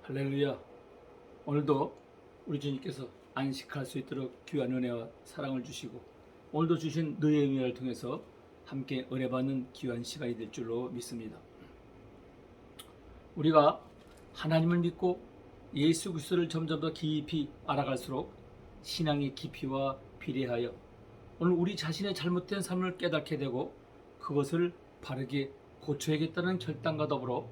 할렐루야. 오늘도 우리 주님께서 안식할 수 있도록 귀한 은혜와 사랑을 주시고 오늘도 주신 너의 은혜를 통해서 함께 은혜 받는 귀한 시간이 될 줄로 믿습니다. 우리가 하나님을 믿고 예수 그리스도를 점점 더 깊이 알아갈수록 신앙의 깊이와 비례하여 오늘 우리 자신의 잘못된 삶을 깨닫게 되고 그것을 바르게 고쳐야겠다는 결단과 더불어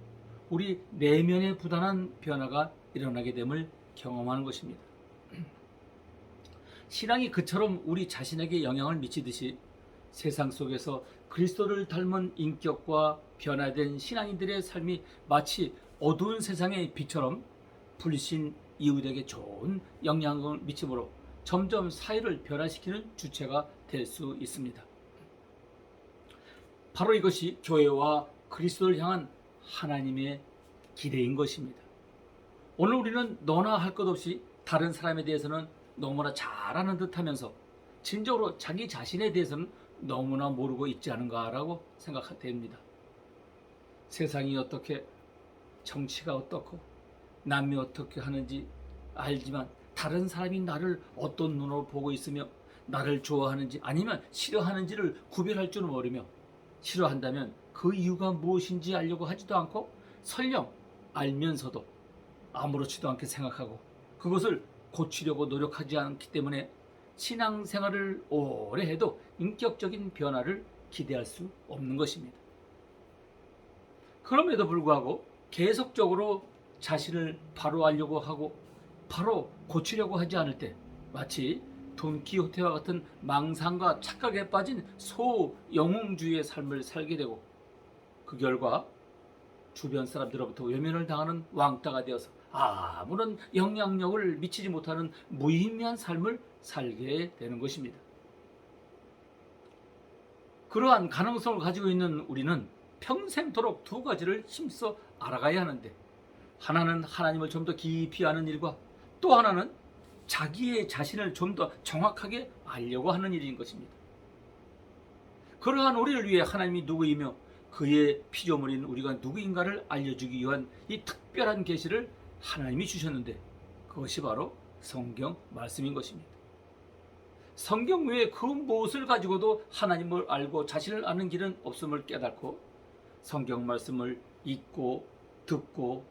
우리 내면의 부단한 변화가 일어나게 됨을 경험하는 것입니다. 신앙이 그처럼 우리 자신에게 영향을 미치듯이 세상 속에서 그리스도를 닮은 인격과 변화된 신앙인들의 삶이 마치 어두운 세상의 빛처럼 불신 이웃에게 좋은 영향을 미치므로 점점 사회를 변화시키는 주체가 될 수 있습니다. 바로 이것이 교회와 그리스도를 향한 하나님의 기대인 것입니다. 오늘 우리는 너나 할 것 없이 다른 사람에 대해서는 너무나 잘 아는 듯 하면서 진정으로 자기 자신에 대해서는 너무나 모르고 있지 않은가라고 생각됩니다. 세상이 어떻게, 정치가 어떻고, 남이 어떻게 하는지 알지만 다른 사람이 나를 어떤 눈으로 보고 있으며 나를 좋아하는지 아니면 싫어하는지를 구별할 줄은 모르며 싫어한다면 그 이유가 무엇인지 알려고 하지도 않고 설령 알면서도 아무렇지도 않게 생각하고 그것을 고치려고 노력하지 않기 때문에 신앙생활을 오래 해도 인격적인 변화를 기대할 수 없는 것입니다. 그럼에도 불구하고 계속적으로 자신을 바로 알려고 하고 바로 고치려고 하지 않을 때 마치 돈키호테와 같은 망상과 착각에 빠진 소영웅주의의 삶을 살게 되고 그 결과 주변 사람들로부터 외면을 당하는 왕따가 되어서 아무런 영향력을 미치지 못하는 무의미한 삶을 살게 되는 것입니다. 그러한 가능성을 가지고 있는 우리는 평생토록 두 가지를 힘써 알아가야 하는데 하나는 하나님을 좀 더 깊이 아는 일과 또 하나는 자기의 자신을 좀 더 정확하게 알려고 하는 일인 것입니다. 그러한 우리를 위해 하나님이 누구이며 그의 피조물인 우리가 누구인가를 알려주기 위한 이 특별한 계시를 하나님이 주셨는데 그것이 바로 성경 말씀인 것입니다. 성경 외에 그 무엇을 가지고도 하나님을 알고 자신을 아는 길은 없음을 깨닫고 성경 말씀을 읽고 듣고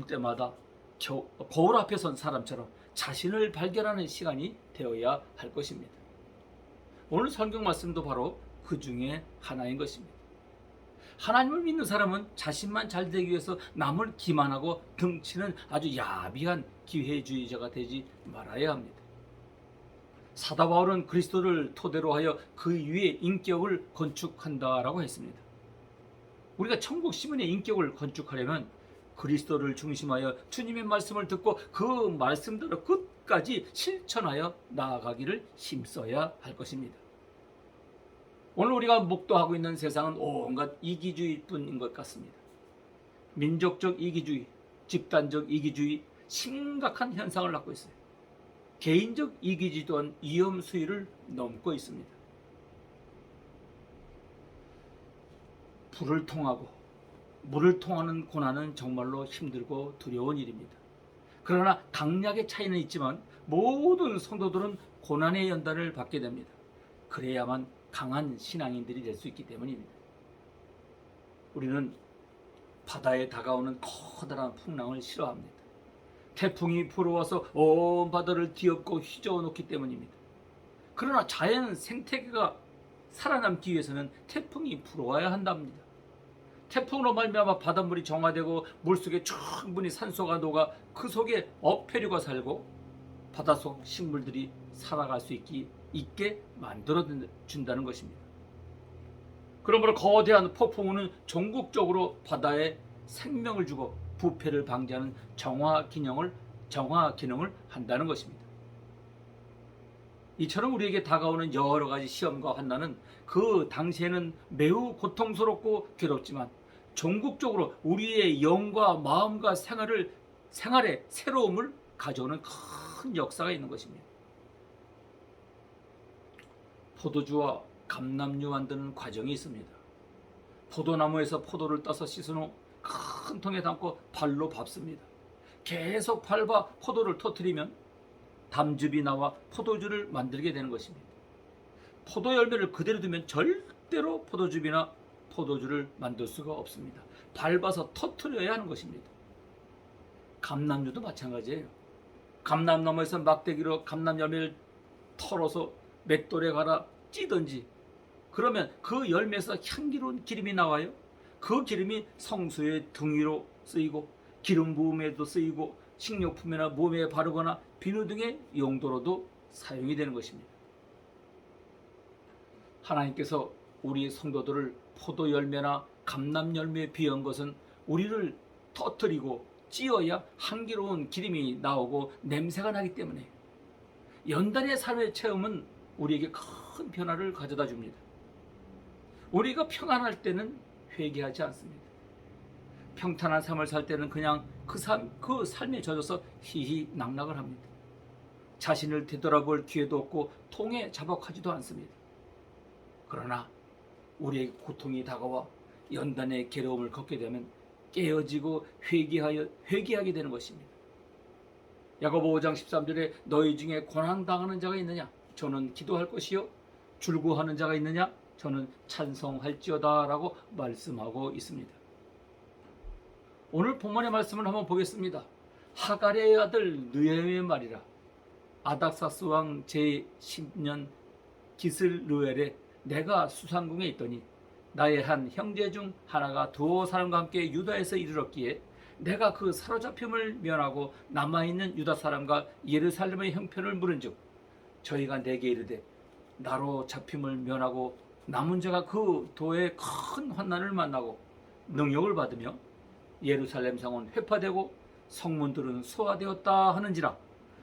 때마다 거울 앞에 선 사람처럼 자신을 발견하는 시간이 되어야 할 것입니다. 오늘 성경 말씀도 바로 그 중에 하나인 것입니다. 하나님을 믿는 사람은 자신만 잘 되기 위해서 남을 기만하고 등치는 아주 야비한 기회주의자가 되지 말아야 합니다. 사도 바울은 그리스도를 토대로 하여 그 위에 인격을 건축한다라고 했습니다. 우리가 천국 시민의 인격을 건축하려면 그리스도를 중심하여 주님의 말씀을 듣고 그 말씀대로 끝까지 실천하여 나아가기를 힘써야 할 것입니다. 오늘 우리가 목도하고 있는 세상은 온갖 이기주의뿐인 것 같습니다. 민족적 이기주의, 집단적 이기주의, 심각한 현상을 낳고 있어요. 개인적 이기주의 또한 위험 수위를 넘고 있습니다. 불을 통하고 물을 통하는 고난은 정말로 힘들고 두려운 일입니다. 그러나 강약의 차이는 있지만 모든 성도들은 고난의 연단을 받게 됩니다. 그래야만 강한 신앙인들이 될 수 있기 때문입니다. 우리는 바다에 다가오는 커다란 풍랑을 싫어합니다. 태풍이 불어와서 온 바다를 뒤엎고 휘저어 놓기 때문입니다. 그러나 자연 생태계가 살아남기 위해서는 태풍이 불어와야 한답니다. 태풍으로 말미암아 바닷물이 정화되고 물속에 충분히 산소가 녹아 그 속에 어패류가 살고 바닷속 식물들이 살아갈 수 있게 만들어 준다는 것입니다. 그러므로 거대한 폭풍우는 전국적으로 바다에 생명을 주고 부패를 방지하는 정화 기능을 한다는 것입니다. 이처럼 우리에게 다가오는 여러 가지 시험과 환난은 그 당시에는 매우 고통스럽고 괴롭지만 전국적으로 우리의 영과 마음과 생활의 새로움을 가져오는 큰 역사가 있는 것입니다. 포도주와 감람류 만드는 과정이 있습니다. 포도나무에서 포도를 따서 씻은 후 큰 통에 담고 발로 밟습니다. 계속 밟아 포도를 터뜨리면 담즙이 나와 포도주를 만들게 되는 것입니다. 포도 열매를 그대로 두면 절대로 포도즙이나 포도주를 만들 수가 없습니다. 밟아서 터뜨려야 하는 것입니다. 감람주도 마찬가지예요. 감람나무에서 막대기로 감람 열매를 털어서 맷돌에 갈아 찌든지, 그러면 그 열매에서 향기로운 기름이 나와요. 그 기름이 성소의 등위로 쓰이고 기름 부음에도 쓰이고 식료품이나 몸에 바르거나 비누 등의 용도로도 사용이 되는 것입니다. 하나님께서 우리 성도들을 포도 열매나 감람 열매에 비한 것은 우리를 터뜨리고 찌어야 향기로운 기름이 나오고 냄새가 나기 때문에, 연단의 삶의 체험은 우리에게 큰 변화를 가져다 줍니다. 우리가 평안할 때는 회개하지 않습니다. 평탄한 삶을 살 때는 그냥 그 삶에 젖어서 희희낙낙을 합니다. 자신을 되돌아볼 기회도 없고 통에 자복하지도 않습니다. 그러나 우리에게 고통이 다가와 연단의 괴로움을 겪게 되면 깨어지고 회개하게 되는 것입니다. 야고보 5장 13절에 너희 중에 고난당하는 자가 있느냐? 저는 기도할 것이요. 줄구하는 자가 있느냐? 저는 찬송할지어다 라고 말씀하고 있습니다. 오늘 본문의 말씀을 한번 보겠습니다. 하갈의 아들 느헤미야의 말이라. 아닥사스 왕 제10년 기슬르엘에 내가 수산궁에 있더니 나의 한 형제 중 하나가 두어 사람과 함께 유다에서 이르렀기에 내가 그 사로잡힘을 면하고 남아있는 유다 사람과 예루살렘의 형편을 물은즉 저희가 내게 이르되 나로 잡힘을 면하고 남은 자가 그 도에 큰 환난을 만나고 능욕을 받으며 예루살렘 성은 회파되고 성문들은 소화되었다 하는지라.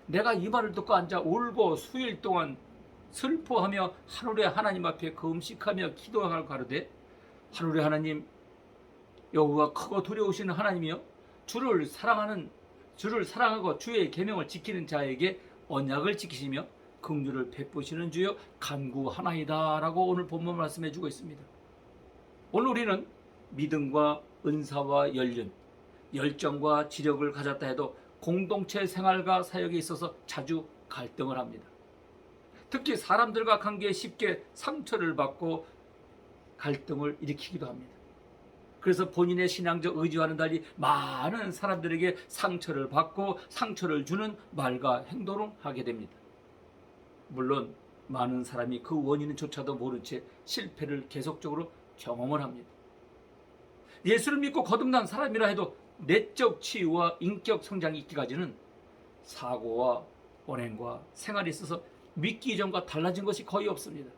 내가 이 말을 듣고 앉아 울고 수일 동안 슬퍼하며 하늘의 하나님 앞에 금식하며 기도하고 가로되 하늘의 하나님 여호와 크고 두려우신 하나님이여 주를 사랑하고 주의 계명을 지키는 자에게 언약을 지키시며 긍휼을 베푸시는 주여 간구하나이다 라고 오늘 본문 말씀해 주고 있습니다. 오늘 우리는 믿음과 은사와 연륜, 열정과 지력을 가졌다 해도 공동체 생활과 사역에 있어서 자주 갈등을 합니다. 특히 사람들과 관계에 쉽게 상처를 받고 갈등을 일으키기도 합니다. 그래서 본인의 신앙적 의지와는 달리 많은 사람들에게 상처를 받고 상처를 주는 말과 행동을 하게 됩니다. 물론 많은 사람이 그 원인조차도 모른 채 실패를 계속적으로 경험을 합니다. 예수를 믿고 거듭난 사람이라 해도 내적 치유와 인격 성장이 있기까지는 사고와 언행과 생활에 있어서 믿기 이전과 달라진 것이 거의 없습니다.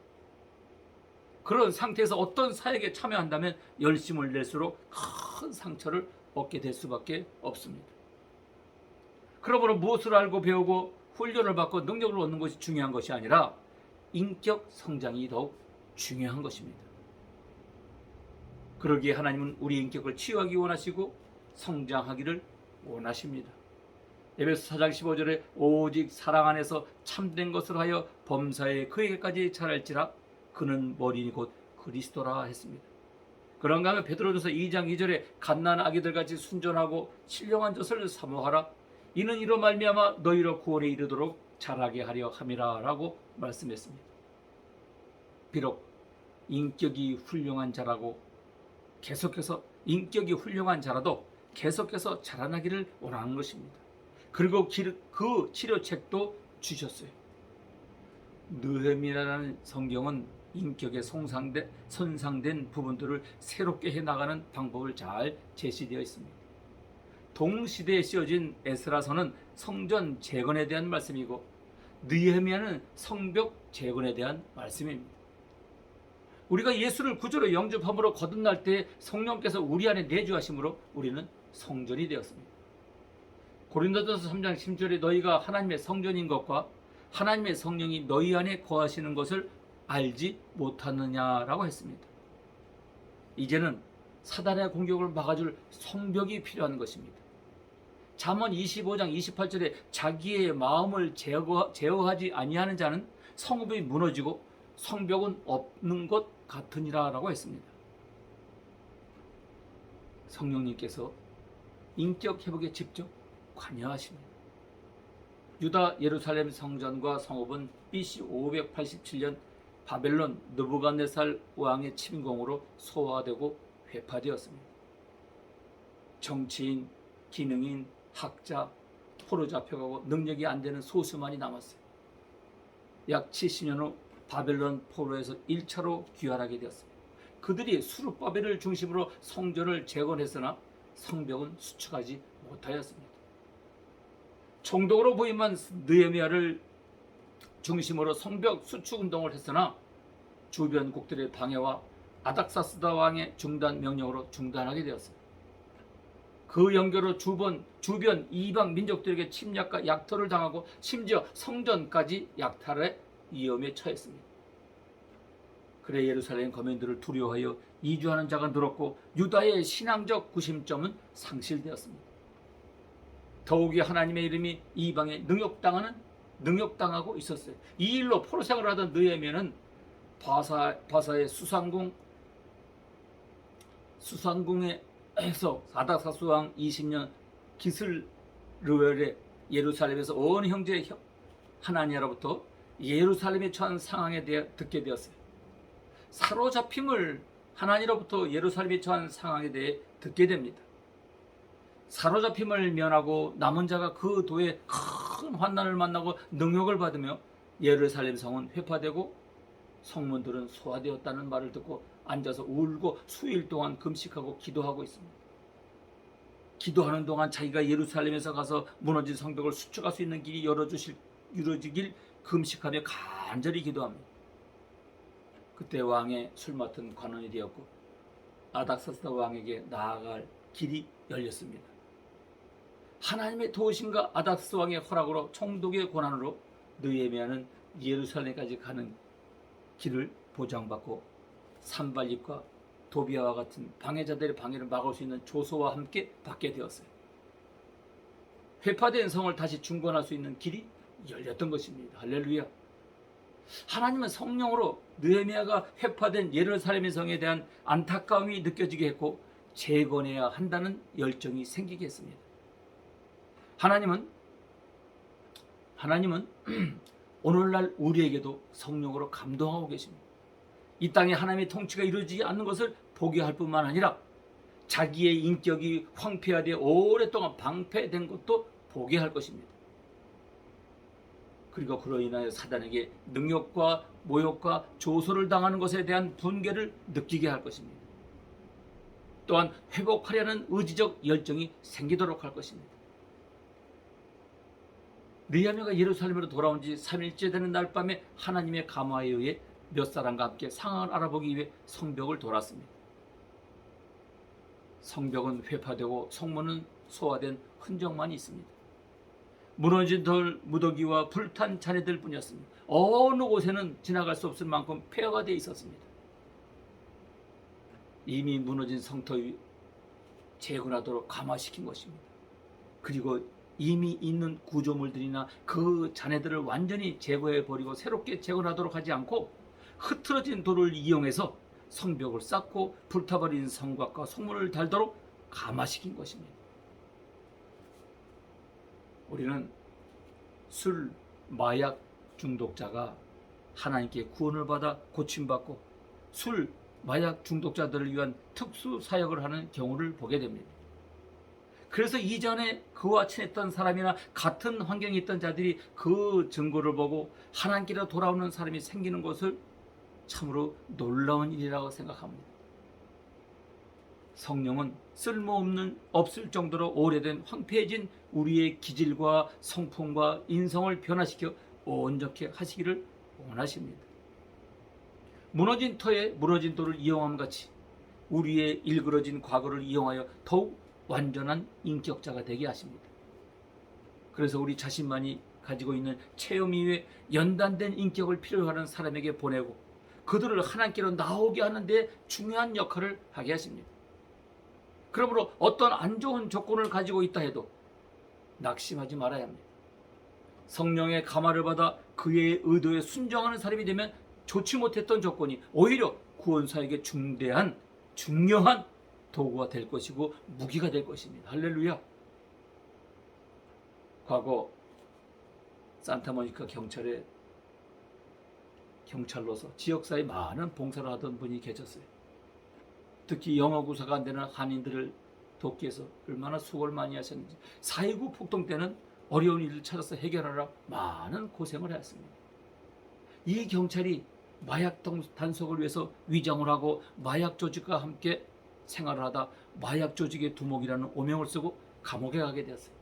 그런 상태에서 어떤 사역에 참여한다면 열심을 낼수록 큰 상처를 얻게 될 수밖에 없습니다. 그러므로 무엇을 알고 배우고 훈련을 받고 능력을 얻는 것이 중요한 것이 아니라 인격 성장이 더욱 중요한 것입니다. 그러기에 하나님은 우리 인격을 치유하기 원하시고 성장하기를 원하십니다. 에베소 4장 15절에 오직 사랑 안에서 참된 것을 하여 범사에 그에게까지 자랄지라 그는 머리니 곧 그리스도라 했습니다. 그런가 하면 베드로전서 2장 2절에 갓난 아기들같이 순전하고 신령한 젖을 사모하라 이는 이로 말미암아 너희로 구원에 이르도록 자라게 하려 함이라 라고 말씀했습니다. 비록 인격이 훌륭한 자라고 계속해서 인격이 훌륭한 자라도 계속해서 자라나기를 원하는 것입니다. 그리고 그 치료책도 주셨어요. 느헤미야라는 성경은 인격에 손상된 부분들을 새롭게 해나가는 방법을 잘 제시되어 있습니다. 동시대에 씌워진 에스라서는 성전 재건에 대한 말씀이고 느헤미야는 성벽 재건에 대한 말씀입니다. 우리가 예수를 구주로 영접함으로 거듭날 때 성령께서 우리 안에 내주하심으로 우리는 성전이 되었습니다. 고린도전서 3장 10절에 너희가 하나님의 성전인 것과 하나님의 성령이 너희 안에 거하시는 것을 알지 못하느냐라고 했습니다. 이제는 사단의 공격을 막아줄 성벽이 필요한 것입니다. 잠언 25장 28절에 자기의 마음을 제어하지 아니하는 자는 성읍이 무너지고 성벽은 없는 것 같으니라 라고 했습니다. 성령님께서 인격 회복에 직접 관여하십니다. 유다 예루살렘 성전과 성읍은 BC 587년 바벨론 느부갓네살 왕의 침공으로 소화되고 회파되었습니다. 정치인, 기능인, 학자, 포로 잡혀가고 능력이 안 되는 소수만이 남았어요. 약 70년 후 바벨론 포로에서 1차로 귀환하게 되었습니다. 그들이 수르바벨을 중심으로 성전을 재건했으나 성벽은 수축하지 못하였습니다. 총독으로 부임한 느헤미야를 중심으로 성벽 수축 운동을 했으나 주변국들의 방해와 아닥사스다 왕의 중단 명령으로 중단하게 되었습니다. 그 연결로 주변 이방 민족들에게 침략과 약탈을 당하고 심지어 성전까지 약탈의 위험에 처했습니다. 그래 예루살렘 거민들을 두려워하여 이주하는 자가 늘었고 유다의 신앙적 구심점은 상실되었습니다. 더욱이 하나님의 이름이 이방에 능욕당하고 있었어요. 이 일로 포로 생활을 하던 느헤미야는 바사의 수상궁에서 아닥사스 왕 20년 기슬르웰의 예루살렘에서 온 형제 하나니아로부터 예루살렘에 처한 상황에 대해 듣게 되었어요. 사로잡힘을 하나니로부터 예루살렘에 처한 상황에 대해 듣게 됩니다. 사로잡힘을 면하고 남은 자가 그 도에 큰 환난을 만나고 능욕을 받으며 예루살렘 성은 회파되고 성문들은 소화되었다는 말을 듣고 앉아서 울고 수일 동안 금식하고 기도하고 있습니다. 기도하는 동안 자기가 예루살렘에서 가서 무너진 성벽을 수축할 수 있는 길이 이루어지길 금식하며 간절히 기도합니다. 그때 왕의 술 맡은 관원이 되었고 아닥사스다 왕에게 나아갈 길이 열렸습니다. 하나님의 도우심과 아닥사스 왕의 허락으로 총독의 권한으로 느헤미야는 예루살렘까지 가는 길을 보장받고 산발립과 도비아와 같은 방해자들의 방해를 막을 수 있는 조소와 함께 받게 되었어요. 회파된 성을 다시 중건할 수 있는 길이 열렸던 것입니다. 할렐루야. 하나님은 성령으로 느헤미야가 회파된 예루살렘의 성에 대한 안타까움이 느껴지게 했고 재건해야 한다는 열정이 생기게 했습니다. 하나님은 오늘날 우리에게도 성령으로 감동하고 계십니다. 이 땅에 하나님의 통치가 이루어지지 않는 것을 보게 할 뿐만 아니라 자기의 인격이 황폐화되어 오랫동안 방패된 것도 보게 할 것입니다. 그리고 그로 인하여 사단에게 능욕과 모욕과 조소를 당하는 것에 대한 분개를 느끼게 할 것입니다. 또한 회복하려는 의지적 열정이 생기도록 할 것입니다. 느헤미야가 예루살렘으로 돌아온 지 3일째 되는 날 밤에 하나님의 감화에 의해 몇 사람과 함께 상황을 알아보기 위해 성벽을 돌았습니다. 성벽은 회파되고 성문은 소화된 흔적만 있습니다. 무너진 돌 무더기와 불탄 잔해들 뿐이었습니다. 어느 곳에는 지나갈 수 없을 만큼 폐허가 되어 있었습니다. 이미 무너진 성터 위 재건하도록 감화시킨 것입니다. 그리고 이미 있는 구조물들이나 그 잔해들을 완전히 제거해버리고 새롭게 재건하도록 하지 않고 흐트러진 돌을 이용해서 성벽을 쌓고 불타버린 성곽과 성문을 달도록 감화시킨 것입니다. 우리는 술, 마약 중독자가 하나님께 구원을 받아 고침받고 술, 마약 중독자들을 위한 특수 사역을 하는 경우를 보게 됩니다. 그래서 이전에 그와 친했던 사람이나 같은 환경에 있던 자들이 그 증거를 보고 하나님께로 돌아오는 사람이 생기는 것을 참으로 놀라운 일이라고 생각합니다. 성령은 없을 정도로 오래된 황폐해진 우리의 기질과 성품과 인성을 변화시켜 온전케 하시기를 원하십니다. 무너진 터에 무너진 돌을 이용함 같이 우리의 일그러진 과거를 이용하여 더욱 완전한 인격자가 되게 하십니다. 그래서 우리 자신만이 가지고 있는 체험 이외에 연단된 인격을 필요로 하는 사람에게 보내고 그들을 하나님께로 나오게 하는 데 중요한 역할을 하게 하십니다. 그러므로 어떤 안 좋은 조건을 가지고 있다 해도 낙심하지 말아야 합니다. 성령의 감화를 받아 그의 의도에 순종하는 사람이 되면 좋지 못했던 조건이 오히려 구원사에게 중요한 도구가 될 것이고 무기가 될 것입니다. 할렐루야. 과거 산타모니카 경찰에 경찰로서 지역사회에 많은 봉사를 하던 분이 계셨어요. 특히 영어 구사가 안 되는 한인들을 돕기 위해서 얼마나 수고를 많이 하셨는지, 4.19 폭동 때는 어려운 일을 찾아서 해결하라 많은 고생을 했습니다. 이 경찰이 마약 단속을 위해서 위장을 하고 마약 조직과 함께 생활을 하다 마약 조직의 두목이라는 오명을 쓰고 감옥에 가게 되었어요.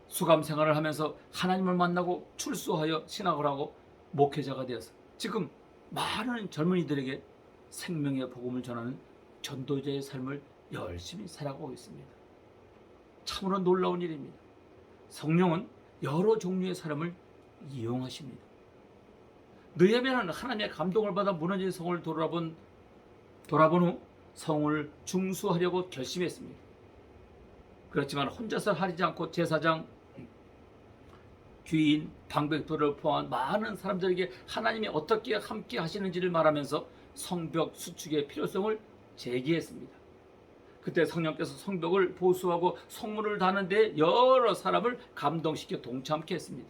수감 생활을 하면서 하나님을 만나고 출소하여 신학을 하고 목회자가 되어서 지금 많은 젊은이들에게 생명의 복음을 전하는 전도자의 삶을 열심히 살아가고 있습니다. 참으로 놀라운 일입니다. 성령은 여러 종류의 사람을 이용하십니다. 느헤미야는 하나님의 감동을 받아 무너진 성을 돌아본 후 성을 중수하려고 결심했습니다. 그렇지만 혼자서 하지 않고 제사장, 귀인, 방백도를 포함한 많은 사람들에게 하나님이 어떻게 함께 하시는지를 말하면서 성벽 수축의 필요성을 제기했습니다. 그때 성령께서 성벽을 보수하고 성문을 다는 데 여러 사람을 감동시켜 동참케 했습니다.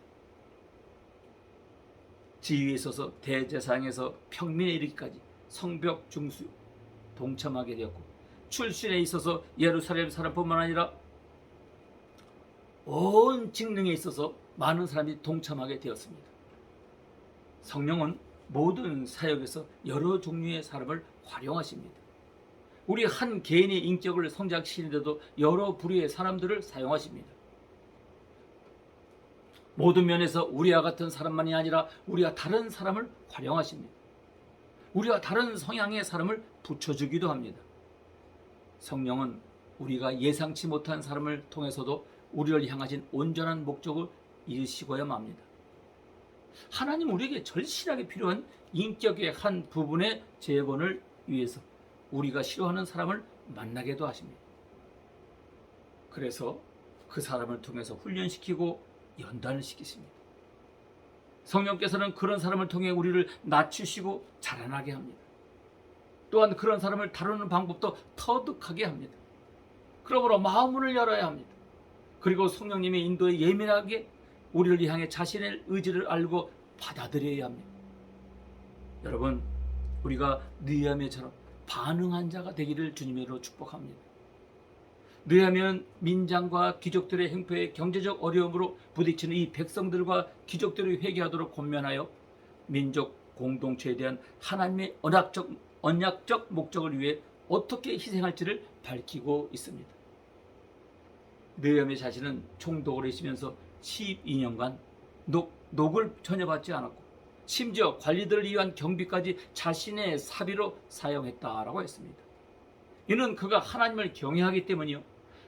지위에 있어서 대제사장에서 평민에 이르기까지 성벽 중수 동참하게 되었고, 출신에 있어서 예루살렘 사람뿐만 아니라 온 직능에 있어서 많은 사람이 동참하게 되었습니다. 성령은 모든 사역에서 여러 종류의 사람을 활용하십니다. 우리 한 개인의 인격을 성장시키는데도 여러 부류의 사람들을 사용하십니다. 모든 면에서 우리와 같은 사람만이 아니라 우리와 다른 사람을 활용하십니다. 우리와 다른 성향의 사람을 붙여주기도 합니다. 성령은 우리가 예상치 못한 사람을 통해서도 우리를 향하신 온전한 목적을 이루시고야 합니다. 하나님 우리에게 절실하게 필요한 인격의 한 부분의 재건을 위해서 우리가 싫어하는 사람을 만나게도 하십니다. 그래서 그 사람을 통해서 훈련시키고 연단을 시키십니다. 성령께서는 그런 사람을 통해 우리를 낮추시고 자라나게 합니다. 또한 그런 사람을 다루는 방법도 터득하게 합니다. 그러므로 마음문을 열어야 합니다. 그리고 성령님의 인도에 예민하게 우리를 향해 자신의 의지를 알고 받아들여야 합니다. 여러분, 우리가 느헤미야처럼 반응한 자가 되기를 주님으로 축복합니다. 느헤미야는 민장과 귀족들의 행포에 경제적 어려움으로 부딪히는 이 백성들과 귀족들이 회개하도록 권면하여 민족 공동체에 대한 하나님의 언약적 목적을 위해 어떻게 희생할지를 밝히고 있습니다. 느헤미야 자신은 총독을 하시면서 12년간 녹을 전혀 받지 않았고, 심지어 관리들을 위한 경비까지 자신의 사비로 사용했다라고 했습니다. 이는 그가 하나님을 경외하기 때문이요,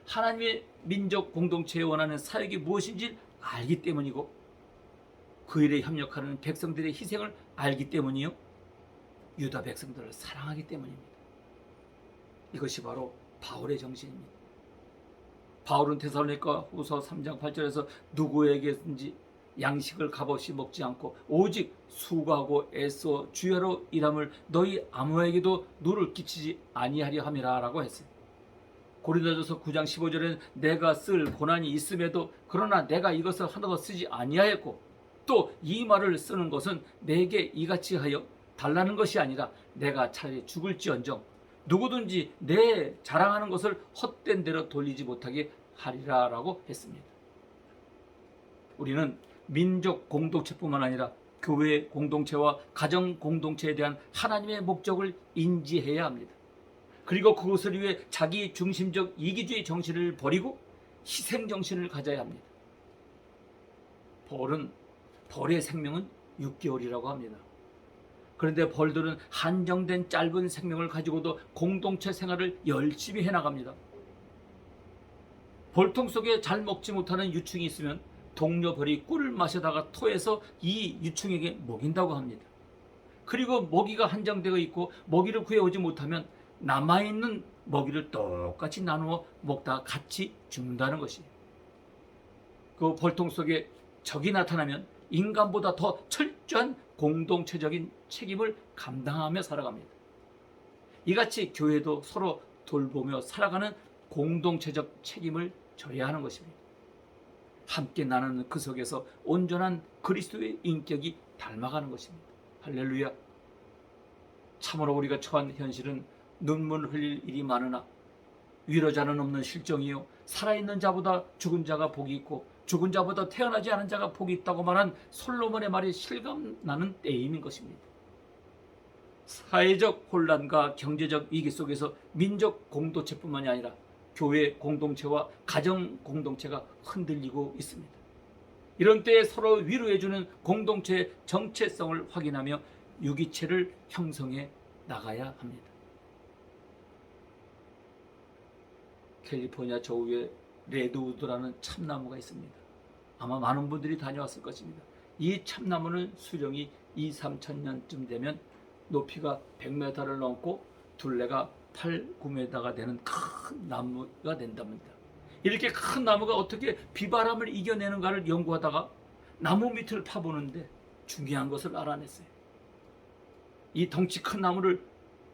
하나님의 민족 공동체에 원하는 사역이 무엇인지 알기 때문이고, 그 일에 협력하는 백성들의 희생을 알기 때문이요, 유다 백성들을 사랑하기 때문입니다. 이것이 바로 바울의 정신입니다. 바울은 데살로니가 후서 3장 8절에서 누구에게든지 양식을 값없이 먹지 않고 오직 수고하고 애써 주야로 일함을 너희 아무에게도 누를 끼치지 아니하려 함이라 라고 했어요. 고린도전서 9장 15절에는 내가 쓸 고난이 있음에도 그러나 내가 이것을 하나도 쓰지 아니하였고, 또 이 말을 쓰는 것은 내게 이같이 하여 달라는 것이 아니라 내가 차라리 죽을지언정 누구든지 내 자랑하는 것을 헛된 대로 돌리지 못하게 하리라 라고 했습니다. 우리는 민족 공동체뿐만 아니라 교회 공동체와 가정 공동체에 대한 하나님의 목적을 인지해야 합니다. 그리고 그것을 위해 자기 중심적 이기주의 정신을 버리고 희생 정신을 가져야 합니다. 벌의 생명은 6개월이라고 합니다. 그런데 벌들은 한정된 짧은 생명을 가지고도 공동체 생활을 열심히 해나갑니다. 벌통 속에 잘 먹지 못하는 유충이 있으면 동료 벌이 꿀을 마시다가 토해서 이 유충에게 먹인다고 합니다. 그리고 먹이가 한정되어 있고 먹이를 구해오지 못하면 남아있는 먹이를 똑같이 나누어 먹다가 같이 죽는다는 것이에요. 그 벌통 속에 적이 나타나면 인간보다 더 철저한 공동체적인 책임을 감당하며 살아갑니다. 이같이 교회도 서로 돌보며 살아가는 공동체적 책임을 져야 하는 것입니다. 함께 나누는 그 속에서 온전한 그리스도의 인격이 닮아가는 것입니다. 할렐루야. 참으로 우리가 처한 현실은 눈물 흘릴 일이 많으나 위로자는 없는 실정이요 살아있는 자보다 죽은 자가 복이 있고 죽은 자보다 태어나지 않은 자가 복이 있다고 말한 솔로몬의 말이 실감나는 때임인 것입니다. 사회적 혼란과 경제적 위기 속에서 민족 공동체뿐만이 아니라 교회 공동체와 가정 공동체가 흔들리고 있습니다. 이런 때에 서로 위로해주는 공동체의 정체성을 확인하며 유기체를 형성해 나가야 합니다. 캘리포니아 저우에 레드우드라는 참나무가 있습니다. 아마 많은 분들이 다녀왔을 것입니다. 이 참나무는 수령이 2~3천 년쯤 되면 높이가 100m를 넘고 둘레가 8~9m가 되는 큰 나무가 된답니다. 이렇게 큰 나무가 어떻게 비바람을 이겨내는가를 연구하다가 나무 밑을 파보는데 중요한 것을 알아냈어요. 이 덩치 큰 나무를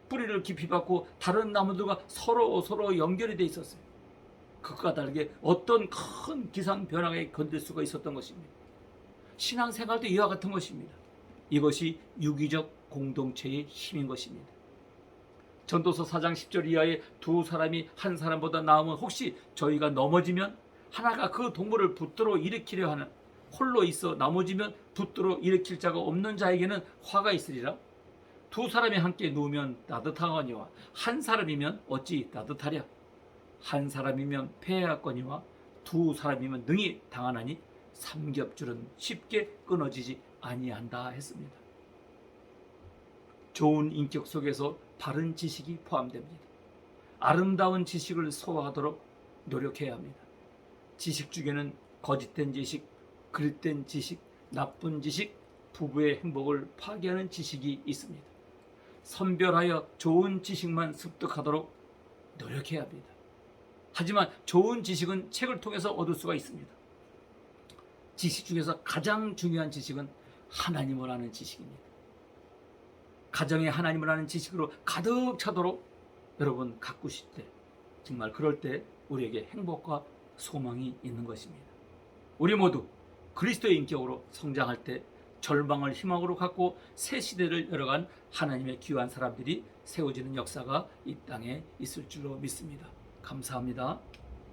뿌리를 깊이 받고 다른 나무들과 서로 연결이 돼 있었어요. 그것과 다르게 어떤 큰 기상 변화에 건들 수가 있었던 것입니다. 신앙생활도 이와 같은 것입니다. 이것이 유기적 공동체의 힘인 것입니다. 전도서 4장 10절 이하에 두 사람이 한 사람보다 나으면 혹시 저희가 넘어지면 하나가 그 동물을 붙들어 일으키려 하는, 홀로 있어 넘어지면 붙들어 일으킬 자가 없는 자에게는 화가 있으리라. 두 사람이 함께 누우면 따뜻하거니와 한 사람이면 어찌 따뜻하랴. 한 사람이면 패하거니와 두 사람이면 능히 당하나니 삼겹줄은 쉽게 끊어지지 아니한다 했습니다. 좋은 인격 속에서 바른 지식이 포함됩니다. 아름다운 지식을 소화하도록 노력해야 합니다. 지식 중에는 거짓된 지식, 그릇된 지식, 나쁜 지식, 부부의 행복을 파괴하는 지식이 있습니다. 선별하여 좋은 지식만 습득하도록 노력해야 합니다. 하지만 좋은 지식은 책을 통해서 얻을 수가 있습니다. 지식 중에서 가장 중요한 지식은 하나님을 아는 지식입니다. 가정에 하나님을 아는 지식으로 가득 차도록 여러분 가꾸실 때, 정말 그럴 때 우리에게 행복과 소망이 있는 것입니다. 우리 모두 그리스도의 인격으로 성장할 때 절망을 희망으로 갖고 새 시대를 열어간 하나님의 귀한 사람들이 세워지는 역사가 이 땅에 있을 줄로 믿습니다. 감사합니다.